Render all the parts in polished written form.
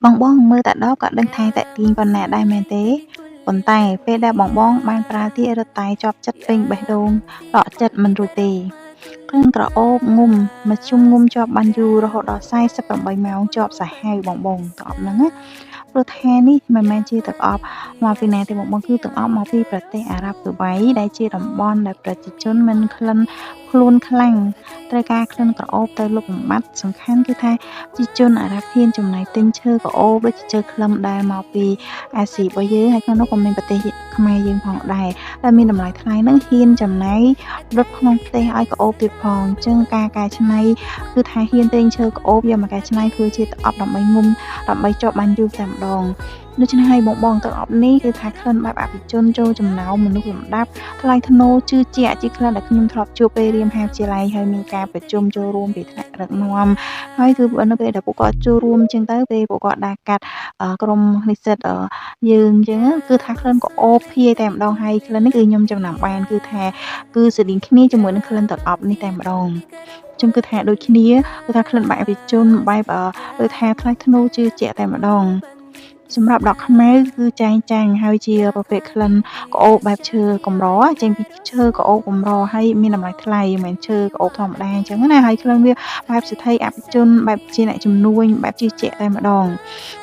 បងមើលតែដបក៏ដឹងថាតាក់ទាញប៉ុណ្ណាដែរមែនទេ ប៉ុន្តែពេលដែលបងបានប្រើទៀតរឹតតែជាប់ចិត្តពេញបេះដូងដកចិត្តមិនរួចទេក្លិនក្រអូបងុំមធ្យមងុំជាប់បានយូររហូតដល់48ម៉ោងជាប់សាហាវបងទាំងអស់ហ្នឹងណាព្រោះថានេះមិនមែនជាទឹកអប់មកពីណាទេបងគឺទឹកអប់មកពីប្រទេសអារ៉ាប់ឌូបៃដែលជាតំបន់ដែលប្រជាជនមិនក្លិនខ្លួនខ្លាំងត្រូវការក្លិនក្រអូបទៅលុបបំបាត់សំខាន់គឺថាប្រជាជនអារ៉ាប់ហ៊ានចំណាយទិញឈើក្រអូបដូចជាឈើខ្លឹមដែលមកពីអាស៊ីរបស់យើងហើយក្នុងនោះក៏មានប្រទេសខ្មែរយើងផងដែរដែលមានតម្លៃថ្លៃហ្នឹងហ៊ានចំណាយរត់ក្នុងផ្ទះឲ្យក្រអូបទៀតផងអញ្ចឹងការកែច្នៃគឺថាហ៊ានទិញឈើក្រអូបយកមកកែច្នៃធ្វើជាទឹកអប់ដើម្បីងុំដើម្បីជាប់បានយូរតែម្ដងដូច្នេះហើយបងទឹកអប់នេះគឺថាក្លិនបែបអភិជនចូលចំណោមមនុស្សលំដាប់ថ្លៃថ្នូរជឿជាក់ជាក្លិនដែលខ្ញុំធ្លាប់ជួបពេលរៀនមហាវិទ្យាល័យហើយមានការប្រជុំចូលរួមពីថ្នាក់ដឹកនាំហើយគឺនៅពេលដែលពួកគាត់ចូលរួមអញ្ចឹងទៅពេលពួកគាត់ដាក់កាត់ក្រុមនិស្សិតយើងអញ្ចឹងគឺថាក្លិនក៏អូបភាយតែម្ដងហើយក្លិននេះគឺខ្ញុំចំណាំបានគឺថាគឺស្តៀងគ្នាជាមួយនឹងក្លិនទឹកអប់នេះតែម្ដងចឹងគឺថាដូចគ្នាគឺថាក្លិនបែបអភិជនបែបគឺថាថ្លៃថ្នូរជឿជាក់តែម្ដងសម្រាប់ដក់ខ្មៅគឺចែងចាំងហើយជាប្រភេទក្លិនក្អូបបែបឈើកម្រចេញពីឈើក្អូបកម្រហើយមានតម្លៃថ្លៃមិនមែនឈើក្អូបធម្មតាអញ្ចឹងណាហើយក្លិនវាបែបសិទ្ធិអភិជនបែបជាអ្នកជំនួញបែបជឿជាក់តែម្ដង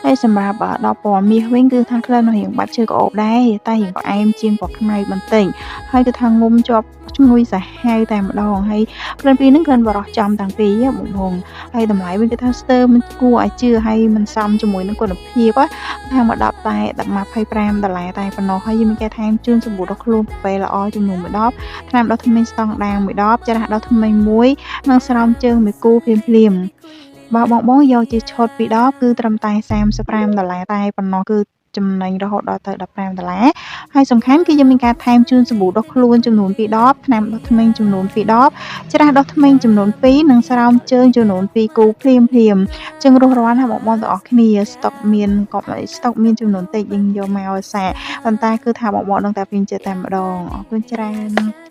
ហើយសម្រាប់ដក់ពណ៌មាសវិញគឺថាក្លិនរៀងបែបឈើក្អូបដែរតែរៀងផ្អែមជាងពណ៌ខ្មៅបន្តិចហើយគឺថាងុំជាប់ឈ្ងុយសាហាវតែម្ដងហើយក្លិនពីរហ្នឹងក្លិនបរោះចំតាំងពីបងហើយតម្លៃវិញគឺថាស្ទើរមិនគួរឲ្យជឿហើយមិនសមជាមួយនឹងគុណភាពថាមក10តែ$25តែប៉ុណ្ណោះហើយយើងមានការថែមជូនសម្បូរដល់ខ្លួនពេលល្អចំនួន1ដបថ្នាំដុសធ្មេញស្តង់ដារ1ដបច្រាសដុសធ្មេញ1និងស្រោមជើង1គូភ្លាមបើបងយកជាឈុត2ដបគឺត្រឹមតែ$35តែប៉ុណ្ណោះគឺចំណេញរហូតដល់ទៅ$15ហើយសំខាន់គឺយើងមានការថែមជូនសម្បូរដុសខ្លួនចំនួន2ដបថ្នាំដុសធ្មេញចំនួន2ដបច្រាសដុសធ្មេញចំនួន2និងស្រោមជើងចំនួន2គូភ្លាមចឹងរស់រាន់ណាបងទាំងអស់គ្នាស្តុកមានចំនួនតិចយើងយកមកសាប៉ុន្តែគឺថាបងដឹងតែពេញចិត្តតែម្ដងអរគុណច្រើន